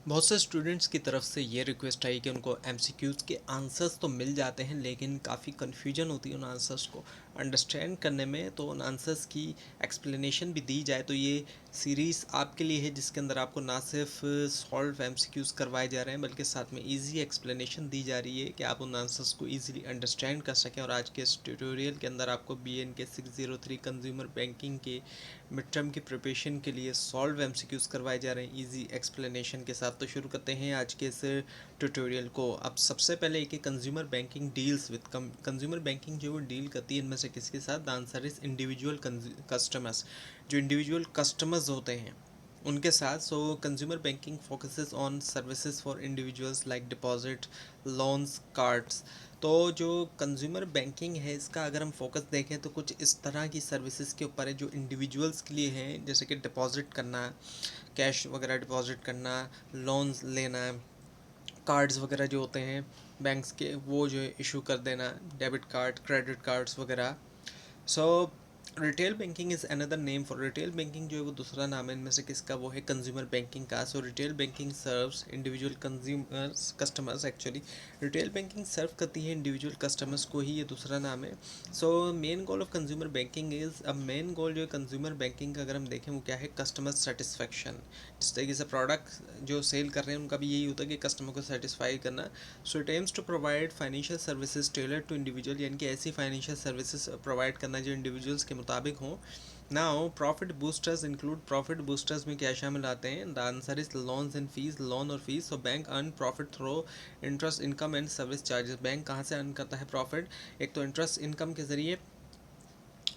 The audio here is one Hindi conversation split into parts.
बहुत से स्टूडेंट्स की तरफ से ये रिक्वेस्ट आई कि उनको एमसीक्यूज़ के आंसर्स तो मिल जाते हैं, लेकिन काफ़ी कन्फ्यूजन होती है उन आंसर्स को अंडरस्टैंड करने में। तो उन आंसर्स की एक्सप्लेनेशन भी दी जाए, तो ये सीरीज़ आपके लिए है, जिसके अंदर आपको ना सिर्फ सॉल्व एमसीक्यूज़ करवाए जा रहे हैं, बल्कि साथ में इजी एक्सप्लेनेशन दी जा रही है कि आप उन आंसर्स को ईजिली अंडरस्टैंड कर सकें। और आज के इस ट्यूटोरियल के अंदर आपको BN के 603 कंज्यूमर बैंकिंग के मिड टर्म की प्रिपरेशन के लिए सॉल्व एमसीक्यूज़ करवाए जा रहे हैं इजी एक्सप्लेनेशन के साथ। तो शुरू करते हैं आज के इस ट्यूटोरियल को। अब सबसे पहले एक consumer banking deals with consumer banking जो वो डील करती है इनमें से किसके साथ? The answer is individual customers. जो इंडिविजुअल कस्टमर्स होते हैं उनके साथ। सो consumer banking focuses on services for individuals like deposit, loans, cards. तो जो कंज्यूमर बैंकिंग है इसका अगर हम फोकस देखें तो कुछ इस तरह की सर्विसेज के ऊपर है जो इंडिविजुअल्स के लिए हैं, जैसे कि डिपॉजिट करना, कैश वगैरह डिपॉजिट करना, लोन्स लेना, कार्ड्स वगैरह जो होते हैं बैंक्स के वो जो इशू कर देना, डेबिट कार्ड, क्रेडिट कार्ड्स वगैरह। So retail banking is another name for retail banking, जो है वो दूसरा नाम है इनमें से किसका? वो है कंज्यूमर बैंकिंग का। So retail banking serves individual consumers customers. Actually retail banking serve करती है इंडिविजुअल कस्टमर्स को ही, ये दूसरा नाम है। So main goal of consumer banking is, अब मेन गोल जो है कंज्यूमर बैंकिंग का अगर हम देखें वो क्या है? Customer satisfaction. जिस तरीके से प्रोडक्ट जो सेल कर रहे हैं उनका भी यही होता है कि कस्टमर को सेटिस्फाई करना। So it aims to provide financial services tailor to individual, यानी कि ऐसी फाइनेंशियल सर्विसेज प्रोवाइड करना जो इंडिविजुअल्स के मुताबिक हों। Now profit boosters include, profit boosters में क्या शामिल आते हैं? The answer is loans and fees, loan और fees. So bank earn profit through interest income and service charges. Bank कहाँ से अर्न करता है प्रॉफिट? एक तो इंटरेस्ट इनकम के ज़रिए,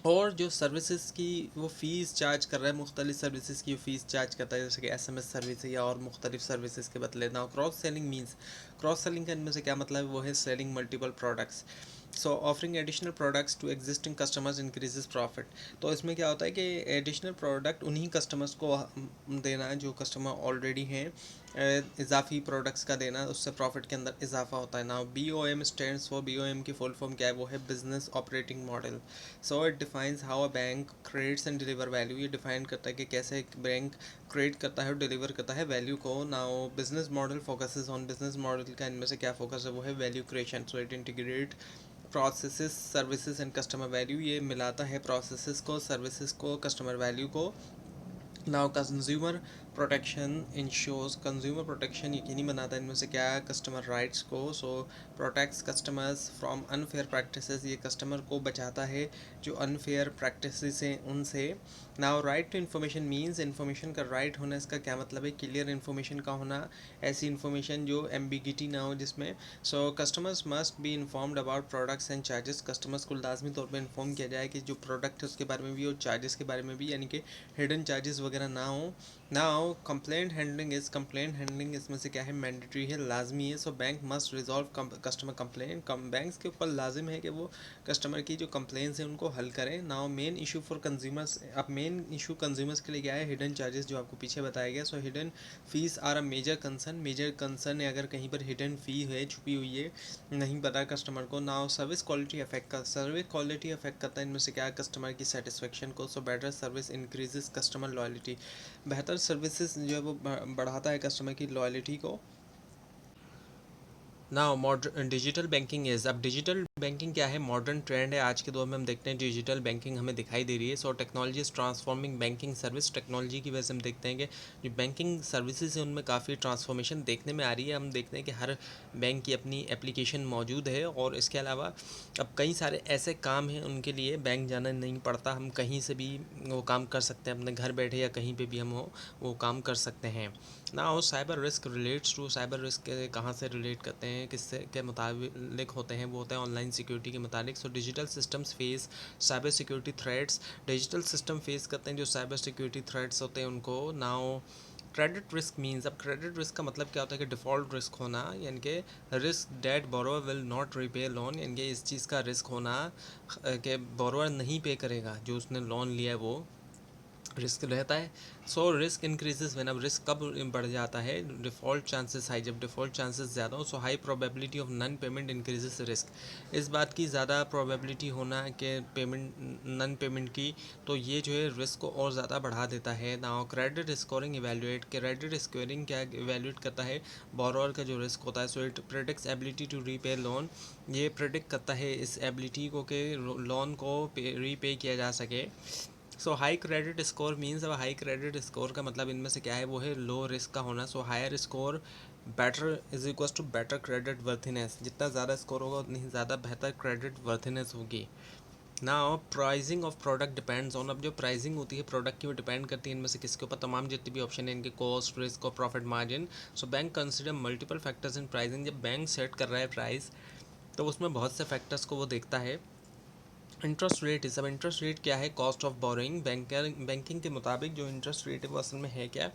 और जो सर्विसेज की वो फ़ीस चार्ज कर रहा है, मुख्तलिफ सर्विसेज की फ़ीस चार्ज करता है, जैसे कि SMS सर्विस या और मुख्तलिफ सर्विसेज के बदले ना। Cross selling means, cross selling का इनमें से क्या मतलब है? वो है selling multiple products. So offering additional products to existing customers increases profit. तो इसमें क्या होता है कि एडिशनल प्रोडक्ट उन्हीं कस्टमर्स को देना है जो कस्टमर ऑलरेडी हैं, इजाफी प्रोडक्ट्स का देना, उससे प्रॉफिट के अंदर इजाफा होता है। ना BOM स्टैंड्स फॉर, BOM की फुल फॉर्म क्या है? वो है business operating model. So it defines how a bank creates and deliver value. ये डिफाइन करता है कि कैसे एक बैंक क्रिएट करता है और डिलीवर करता है वैल्यू को। Now business model focuses on, business model का इनमें से क्या फोकस है? वो है value creation. So it integrate processes, services and customer value. ये मिलाता है प्रोसेसेस को, सर्विसेज को, कस्टमर वैल्यू को। Now consumer protection ensures, consumer protection यकीनी बनाता है इनमें से क्या? कस्टमर राइट्स को। So protects customers from unfair practices, ये कस्टमर को बचाता है जो अनफेयर प्रैक्टिसेस हैं उनसे। Now right to information means, information का राइट होना, इसका क्या मतलब है? क्लियर इन्फॉर्मेशन का होना, ऐसी इन्फॉर्मेशन जो एम्बिगिटी ना हो जिसमें। सो customers must be informed about products and charges, customers को लाजमी तौर पर इन्फॉर्म किया जाए कि जो प्रोडक्ट है उसके बारे में भी और चार्जेस के बारे में भी, यानी कि हिडन चार्जेस वगैरह ना हो। Now complaint handling is, complaint handling इसमें से क्या है? मैंडेटरी है, लाजमी है। So bank must resolve customer complaint, banks के ऊपर लाजिम है कि वो कस्टमर की जो कंप्लेंट्स हैं उनको हल करें। Now main issue for consumers, अब मेन इशू कंज्यूमर्स के लिए क्या है? हिडन चार्जेस, जो आपको पीछे बताया गया। So hidden fees are a major concern, major concern है अगर कहीं पर हिडन फी है, छुपी हुई है, नहीं पता कस्टमर को। नाउ सर्विस क्वालिटी अफेक्ट कर, सर्विस क्वालिटी अफेक्ट करता है इनमें से क्या? कस्टमर की सेटिस्फेक्शन को। So better service increases customer loyalty, बेहतर सर्विसेज जो है वो बढ़ाता है कस्टमर की लॉयल्टी को। Now modern digital banking is, अब डिजिटल बैंकिंग क्या है? मॉडर्न ट्रेंड है आज के दौर में, हम देखते हैं डिजिटल बैंकिंग हमें दिखाई दे रही है। So technology is transforming banking service, technology की वजह से हम देखते हैं कि जो बैंकिंग सर्विसेज है उनमें काफ़ी ट्रांसफॉर्मेशन देखने में आ रही है। हम देखते हैं कि हर बैंक की अपनी एप्लीकेशन मौजूद है, और इसके अलावा अब कई सारे ऐसे काम हैं उनके लिए बैंक जाना नहीं पड़ता, हम कहीं से भी वो काम कर सकते हैं, अपने घर बैठे या कहीं पे भी हम हो वो काम कर सकते हैं। Now how cyber risk relates to, cyber risk कहाँ से रिलेट करते हैं, किससे के मुताबिक होते हैं? वो होता है ऑनलाइन सिक्योरिटी के मुताबिक। So digital systems face cyber security threats, digital system face करते हैं जो साइबर सिक्योरिटी थ्रेट्स होते हैं उनको। नाउ क्रेडिट रिस्क मीन्स, अब क्रेडिट रिस्क का मतलब क्या होता है? कि डिफ़ॉल्ट रिस्क होना, यानी कि risk that borrower will not repay loan, यानी कि इस चीज़ का रिस्क होना कि बोरोवर नहीं पे करेगा जो उसने लोन लिया है वो। रिस्क रहता है। सो रिस्क इंक्रीजेज व्हेन, अब रिस्क कब बढ़ जाता है, डिफ़ॉल्ट चांसेस हाई, जब डिफ़ॉल्ट चांसेस ज़्यादा हो, so high probability of non payment increases risk. इस बात की ज़्यादा प्रोबेबिलिटी होना कि पेमेंट नन पेमेंट की, तो ये जो है रिस्क को और ज़्यादा बढ़ा देता है। Now credit scoring evaluate, credit scoring क्या इवेल्युएट करता है, बोरोअर का जो रिस्क होता है। So it predicts ability to repay loan, ये प्रेडिक्ट करता है इस एबिलिटी को कि लोन को रीपे किया जा सके। सो हाई क्रेडिट स्कोर मीन्स, अब हाई क्रेडिट स्कोर का मतलब इनमें से क्या है, वो है लो रिस्क का होना। So higher score better is equal to better creditworthiness, जितना ज़्यादा स्कोर होगा उतनी ही ज़्यादा बेहतर क्रेडिट वर्थिनेस होगी। ना pricing of product depends on, अब जो प्राइसिंग होती है प्रोडक्ट की वो डिपेंड करती है इनमें से किसके ऊपर, तमाम जितनी भी ऑप्शन है इनके, कॉस्ट, रिस्क और profit margin. So bank consider multiple factors in pricing, जब बैंक सेट कर रहा है प्राइस तो उसमें बहुत से फैक्टर्स को वो देखता है। इंटरेस्ट रेट इस, अब इंटरेस्ट रेट क्या है, कॉस्ट ऑफ बोरोइंग। बैंकिंग के मुताबिक जो इंटरेस्ट रेट है वो असल में है क्या,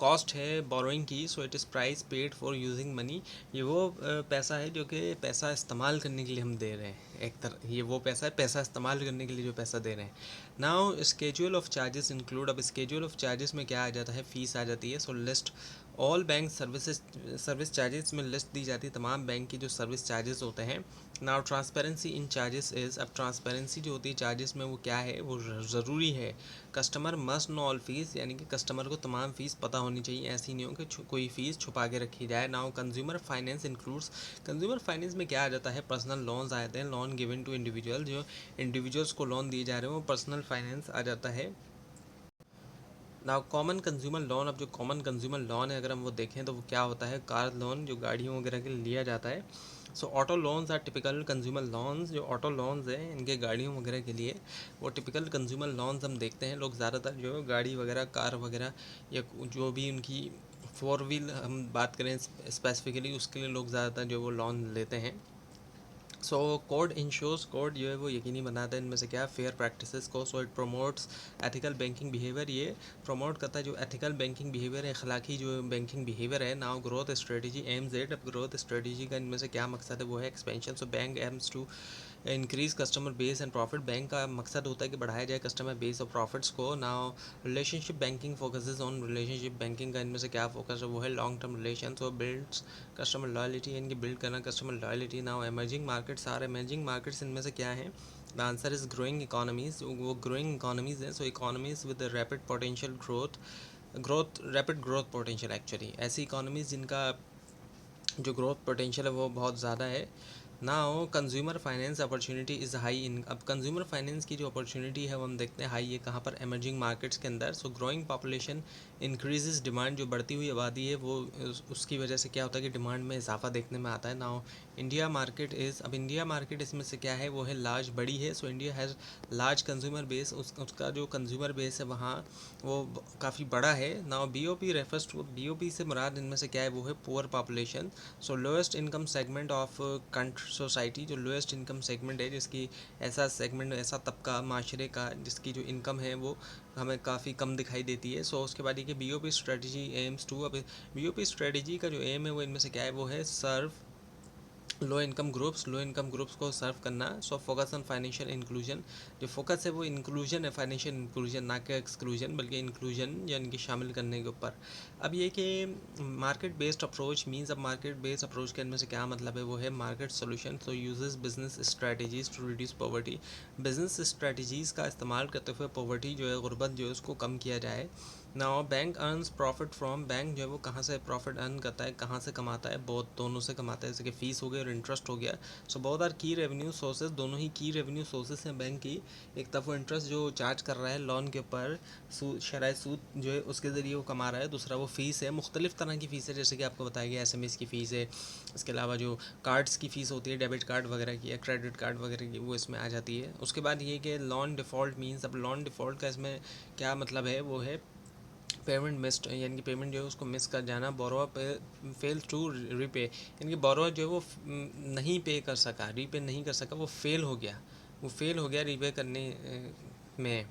कॉस्ट है बोरोइंग की। So it is price paid for using money, ये वो पैसा है जो कि पैसा इस्तेमाल करने के लिए हम दे रहे हैं, एक तरह ये वो पैसा है, पैसा इस्तेमाल करने के लिए जो पैसा दे रहे हैं। Now schedule of charges include, अब स्केड्यूल ऑफ चार्जेस में क्या आ जाता है, फ़ीस आ जाती है। So list all bank service charges में लिस्ट दी जाती है तमाम बैंक की जो सर्विस चार्जेस होते हैं। Now transparency in charges is, अब ट्रांसपेरेंसी जो होती है चार्जेस में वो क्या है, वो ज़रूरी है। Customer must know all fees, यानी कि कस्टमर को तमाम फ़ीस पता होनी चाहिए, ऐसी नहीं हो कि कोई फ़ीस छुपा के रखी जाए। Now consumer finance includes, consumer finance में क्या आ जाता है, पर्सनल लोन्स आ जाते हैं, लोन गिवन टू इंडिविजुअल, जो इंडिविजुअल्स को लोन दिए जा रहे हैं वो पर्सनल फाइनेंस आ जाता है। नाउ कॉमन कंज्यूमर लोन, अब जो कॉमन कंज्यूमर लोन है अगर हम वो देखें तो वो क्या होता है, कार लोन जो गाड़ियों वगैरह के लिए लिया जाता है। So auto loans are typical consumer loans, जो ऑटो लोन्स हैं इनके गाड़ियों वगैरह के लिए, वो टिपिकल कंज्यूमर लोन्स हम देखते हैं। लोग ज़्यादातर जो है गाड़ी वगैरह, कार वगैरह, या जो भी उनकी फोर व्हील हम बात करें स्पेसिफिकली, उसके लिए लोग ज़्यादातर जो वो लोन लेते हैं। सो कोड इंश्योर्स, कोड जो है वो यकीनी बनाता है इनमें से क्या, फेयर प्रैक्टिसेस को। So it promotes ethical banking behaviour, ये प्रमोट करता है जो एथिकल बैंकिंग बिहेवियर है, अखलाकी जो बैंकिंग बिहेवियर है। Now growth strategy aims at, अब ग्रोथ स्ट्रेटजी का इनमें से क्या मकसद है, वो है expansion. So bank aims to increase customer base and profit, bank का मकसद होता है कि बढ़ाया जाए कस्टमर बेस और प्रॉफिट्स को। Now relationship banking focuses on, relationship banking का इनमें से क्या फोकस है, वो है long term relation. So builds customer loyalty, यानी कि बिल्ड करना customer loyalty. Now emerging markets are, emerging markets इनमें से क्या है, the answer is growing economies, वो ग्रोइंग इकोनॉमीज हैं। So economies with rapid potential growth rapid growth potential, actually ऐसी इकोनॉमीज जिनका जो ग्रोथ पोटेंशियल है वो बहुत ज़्यादा है। Now consumer finance opportunity is high in, अब कंज्यूमर फाइनेंस की जो अपॉर्चुनिटी है वो हम देखते हैं हाई है कहाँ पर, एमर्जिंग मार्केट्स के अंदर। सो ग्रोइंग पॉपुलेशन इंक्रीजेज डिमांड, जो बढ़ती हुई आबादी है वो उसकी वजह से क्या होता है कि डिमांड में इजाफा देखने में आता है। नाउ इंडिया मार्केट इज़, अब इंडिया मार्केट इसमें से क्या है, वो है लार्ज, बड़ी है। So India has large consumer base, उसका जो कंज्यूमर बेस है वहाँ वो काफ़ी बड़ा है। Now B O P refers to, B O P से मुराद इनमें से क्या है, वो है poor population. So lowest income segment of country society, जो लोएस्ट इनकम सेगमेंट है, जिसकी ऐसा सेगमेंट, ऐसा तबका माशरे का जिसकी जो इनकम है वो हमें काफ़ी कम दिखाई देती है। सो उसके बाद ये कि B O P strategy aims to, अब बी ओ पी स्ट्रेटजी का जो एम है वो इनमें से क्या है, वो है सर्व लो इनकम ग्रुप्स को सर्व करना। So focus on financial inclusion, जो फोकस है वो इंक्लूजन है, फाइनेंशियल इंक्लूजन ना कि एक्सक्लूजन, बल्कि इंक्लूजन यानी कि शामिल करने के ऊपर। अब ये कि मार्केट बेस्ड अप्रोच मींस, अब मार्केट बेस्ड अप्रोच के इनमें से क्या मतलब है, वो है market solution. So uses business strategies to reduce poverty, business strategies का इस्तेमाल करते हुए पॉवर्टी जो है, गुर्बत जो है उसको कम किया जाए। Now bank earns profit from, bank जो है वो कहाँ से प्रॉफिट अर्न करता है, कहाँ से कमाता है, बहुत दोनों से कमाता है, जैसे कि फ़ीस हो गई और इंटरेस्ट हो गया। सो बहुत आर की रेवेन्यू सोर्सेज, दोनों ही की रेवेन्यू सोर्सेज हैं बैंक की। एक तरफ वो इंटरेस्ट जो चार्ज कर रहा है लोन के ऊपर, शरह सूद जो है उसके ज़रिए वो कमा रहा है, दूसरा वो फ़ीस है, मुख्तलिफ़ तरह की फ़ीस है, जैसे कि आपको बताया गया SMS की फ़ीस है। इसके अलावा जो कार्ड्स की फ़ीस होती है, डेबिट कार्ड वगैरह की या क्रेडिट कार्ड वगैरह की, वो इसमें आ जाती है। उसके बाद ये कि लॉन डिफ़ॉल्ट मीन्स, अब लॉन डिफ़ॉल्ट का इसमें क्या मतलब है, वो है पेमेंट मिस्ड, यानी कि पेमेंट जो है उसको मिस कर जाना। बोरोअर पे फेल्स टू रीपे, यानी कि बोरोअर जो है वो नहीं पे कर सका, रीपे नहीं कर सका, वो फेल हो गया रीपे करने में।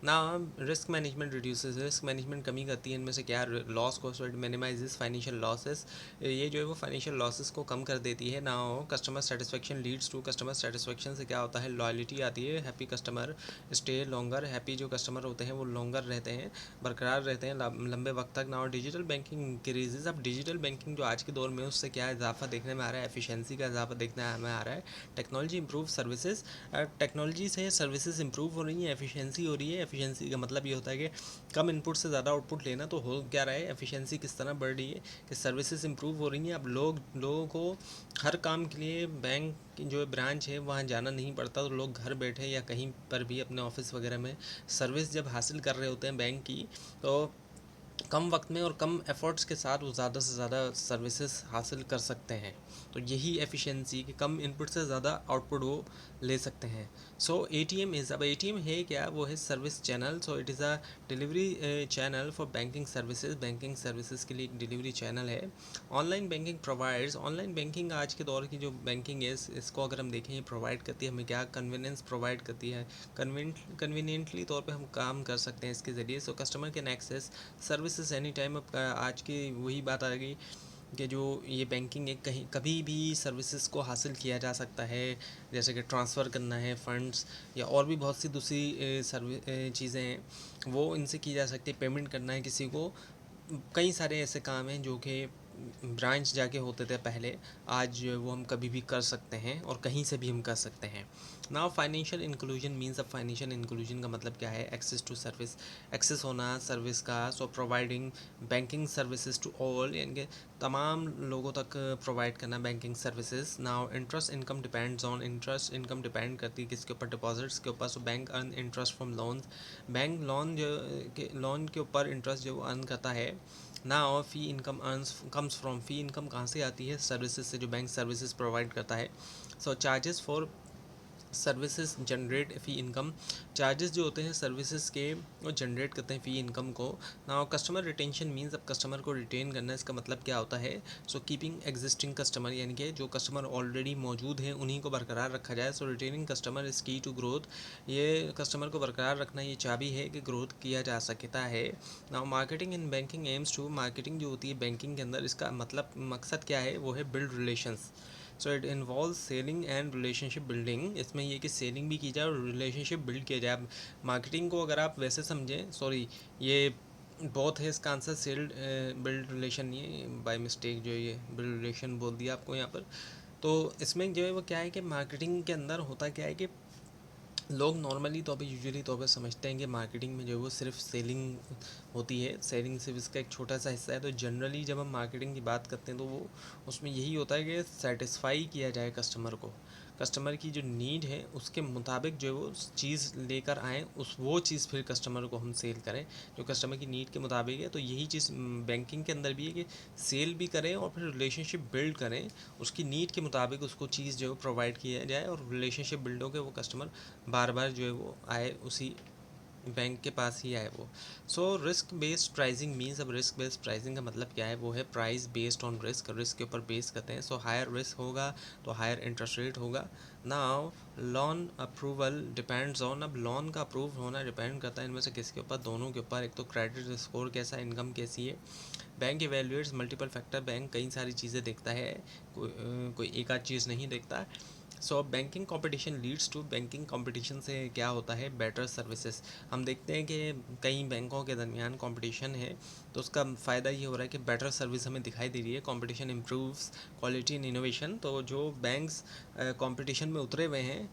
ना risk management reduces, risk management कमी करती है इनमें से क्या, loss cost minimises financial losses, ये जो है वो फाइनेंशियल लॉसेस को कम कर देती है। Now customer satisfaction leads to, customer satisfaction से क्या होता है, लॉयल्टी आती है, happy customer stay longer, happy जो कस्टमर होते हैं वो लॉन्गर रहते हैं, बरकरार रहते हैं लंबे वक्त तक। ना डिजिटल बैंकिंग इंक्रीजेज, अब डिजिटल बैंकिंग जो आज के दौर में उससे क्या इजाफा देखने में आ रहा है, एफिशिएंसी का इजाफा देखने में आ रहा है। टेक्नोलॉजी इंप्रूव सर्विसेज, टेक्नोलॉजी से सर्विसेज इंप्रूव हो रही हैं, एफिशिएंसी हो रही है। एफिशिएंसी का मतलब ये होता है कि कम इनपुट से ज़्यादा आउटपुट लेना, तो हो क्या रहा है, एफिशिएंसी किस तरह बढ़ रही है कि सर्विसेज इंप्रूव हो रही हैं। अब लोगों को हर काम के लिए बैंक की जो ब्रांच है वहाँ जाना नहीं पड़ता, तो लोग घर बैठे या कहीं पर भी अपने ऑफिस वगैरह में सर्विस जब हासिल कर रहे होते हैं बैंक की, तो कम वक्त में और कम एफर्ट्स के साथ वो ज़्यादा से ज़्यादा सर्विसेज हासिल कर सकते हैं। तो यही एफिशिएंसी कि कम इनपुट से ज़्यादा आउटपुट वो ले सकते हैं। सो एटीएम इज़, अब एटीएम है क्या, वो है service channel. So it is a delivery channel for banking services, banking services के लिए एक डिलीवरी चैनल है। Online banking provides, online banking आज के दौर की जो बैंकिंग है इसको अगर हम देखें, ये प्रोवाइड करती है हमें क्या, कन्वीनियंस प्रोवाइड करती है, कन्वीनियंटली तौर पे हम काम कर सकते हैं इसके ज़रिए। So customer can access services any time. अब आज की वही बात आ गई कि जो ये बैंकिंग है कहीं कभी भी सर्विसेज को हासिल किया जा सकता है, जैसे कि ट्रांसफ़र करना है फंड्स या और भी बहुत सी दूसरी चीज़ें हैं वो इनसे की जा सकती है। पेमेंट करना है किसी को, कई सारे ऐसे काम हैं जो कि ब्रांच जाके होते थे पहले, आज जो है वो हम कभी भी कर सकते हैं और कहीं से भी हम कर सकते हैं। नाउ फाइनेंशियल इंक्लूजन मीन्स, अब फाइनेंशियल इंक्लूजन का मतलब क्या है, एक्सेस टू सर्विस, एक्सेस होना सर्विस का। So providing banking services to all, यानी कि तमाम लोगों तक प्रोवाइड करना banking services. Now interest income depends on, interest income depend करती है किसके ऊपर, डिपॉजिट्स के ऊपर। So bank earn interest from loans, bank loan के ऊपर इंटरेस्ट जो अर्न करता है। ना और फ़ी income earns comes from, fee income कहाँ से आती है, सर्विसेज से, जो बैंक सर्विसेज प्रोवाइड करता है। So charges for services generate fee income, charges जो होते हैं सर्विसेज के वो जनरेट करते हैं फ़ी इनकम को। ना कस्टमर रिटेंशन मीन्स, अब कस्टमर को रिटेन करना, इसका मतलब क्या होता है, सो कीपिंग एग्जिस्टिंग कस्टमर, यानी कि जो कस्टमर ऑलरेडी मौजूद हैं उन्हीं को बरकरार रखा जाए। सो रिटेनिंग कस्टमर इज़ की टू ग्रोथ, ये कस्टमर को बरकरार रखना ये चाबी है कि ग्रोथ किया जा सकता है। Now marketing in banking aims to, marketing जो होती है बैंकिंग के अंदर, इसका मतलब मकसद क्या है, वो है build relations. So it involve selling and relationship building, इसमें ये कि सेलिंग भी की जाए और रिलेशनशिप बिल्ड किया जाए। मार्केटिंग को अगर आप वैसे समझें, सॉरी ये बहुत है इसका आंसर, सेल्ड बिल्ड रिलेशन नहीं है, बाय मिस्टेक जो ये बिल्ड रिलेशन बोल दिया आपको यहाँ पर। तो इसमें जो है वो क्या है कि मार्केटिंग के अंदर होता क्या है कि लोग नॉर्मली तौर पे, यूजुअली तौर पे समझते हैं कि मार्केटिंग में जो है वो सिर्फ सेलिंग होती है, सेलिंग सिर्फ इसका एक छोटा सा हिस्सा है। तो जनरली जब हम मार्केटिंग की बात करते हैं तो वो उसमें यही होता है कि सेटिस्फाई किया जाए कस्टमर को, कस्टमर की जो नीड है उसके मुताबिक जो है वो चीज़ लेकर आएँ, उस वो चीज़ फिर कस्टमर को हम सेल करें जो कस्टमर की नीड के मुताबिक है। तो यही चीज़ बैंकिंग के अंदर भी है कि सेल भी करें और फिर रिलेशनशिप बिल्ड करें, उसकी नीड के मुताबिक उसको चीज़ जो है प्रोवाइड किया जाए और रिलेशनशिप बिल्ड हो के वो कस्टमर बार बार जो है वो आए, उसी बैंक के पास ही आए वो। So risk based pricing means, अब रिस्क बेस्ड प्राइसिंग का मतलब क्या है, वो है price based on risk, risk के ऊपर बेस करते हैं। सो हायर रिस्क होगा तो हायर इंटरेस्ट रेट होगा। Now loan approval depends on, अब लोन का अप्रूव होना डिपेंड करता है इनमें से किसके ऊपर, दोनों के ऊपर। एक तो क्रेडिट स्कोर कैसा, इनकम कैसी है। Bank evaluates multiple factor, bank कई सारी चीज़ें देखता है, कोई एक आध चीज़ नहीं देखता। So banking competition leads to, banking competition से क्या होता है, बेटर सर्विसेज। हम देखते हैं कि कई बैंकों के दरमियान कंपटीशन है, तो उसका फ़ायदा ये हो रहा है कि बेटर सर्विस हमें दिखाई दे रही है। Competition improves quality and innovation, तो जो बैंक्स कंपटीशन में उतरे हुए हैं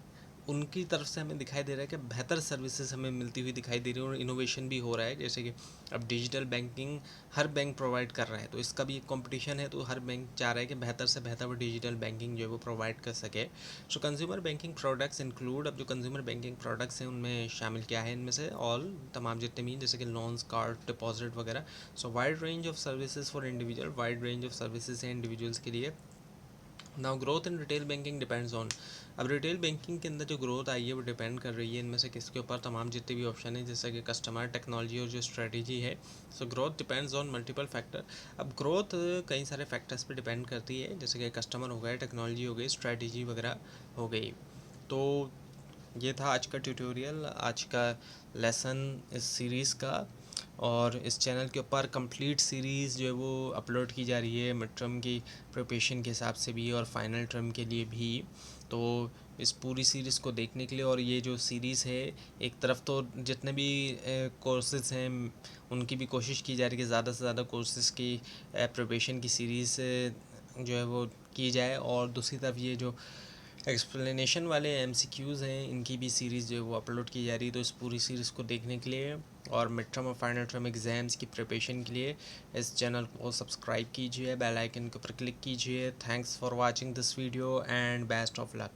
उनकी तरफ से हमें दिखाई दे रहा है कि बेहतर सर्विसेज हमें मिलती हुई दिखाई दे रही है और इनोवेशन भी हो रहा है। जैसे कि अब डिजिटल बैंकिंग हर बैंक प्रोवाइड कर रहा है, तो इसका भी एक कंपटीशन है, तो हर बैंक चाह रहा है कि बेहतर से बेहतर वो डिजिटल बैंकिंग जो है वो प्रोवाइड कर सके। सो कंज्यूमर बैंकिंग प्रोडक्ट्स इंक्लूड, अब जो कंज्यूमर बैंकिंग प्रोडक्ट्स हैं उनमें शामिल क्या है, इनमें से ऑल तमाम जितने भी, जैसे कि लोन्स, कार्ड, डिपॉजिट वगैरह। सो wide range of services for individual, wide range of services हैं इंडिविजुअल्स के लिए। Now growth in retail banking depends on, अब रिटेल बैंकिंग के अंदर जो ग्रोथ आई है वो डिपेंड कर रही है इनमें से किसके ऊपर, तमाम जितने भी ऑप्शन है, जैसे कि कस्टमर, टेक्नोलॉजी और जो स्ट्रेटजी है। So growth depends on multiple factor, अब ग्रोथ कई सारे फैक्टर्स पे डिपेंड करती है, जैसे कि कस्टमर हो गए, टेक्नोलॉजी हो गई, स्ट्रेटजी वगैरह हो गई। तो ये था आज का ट्यूटोरियल, आज का लेसन इस सीरीज़ का। और इस चैनल के ऊपर कंप्लीट सीरीज़ जो है वो अपलोड की जा रही है, मिड टर्म की प्रिपरेशन के हिसाब से भी और फाइनल टर्म के लिए भी। तो इस पूरी सीरीज़ को देखने के लिए, और ये जो सीरीज़ है, एक तरफ तो जितने भी कोर्सेज़ हैं उनकी भी कोशिश की जा रही है कि ज़्यादा से ज़्यादा कोर्सेज़ की प्रिपरेशन की सीरीज़ जो है वो की जाए, और दूसरी तरफ ये जो एक्सप्लेनेशन वाले एमसीक्यूज़ हैं इनकी भी सीरीज़ जो है वो अपलोड की जा रही है। तो इस पूरी सीरीज़ को देखने के लिए और मिड टर्म और फाइनल टर्म एग्ज़ाम्स की प्रिपरेशन के लिए इस चैनल को सब्सक्राइब कीजिए, बेल आइकन के ऊपर क्लिक कीजिए। Thanks for watching this video and best of luck.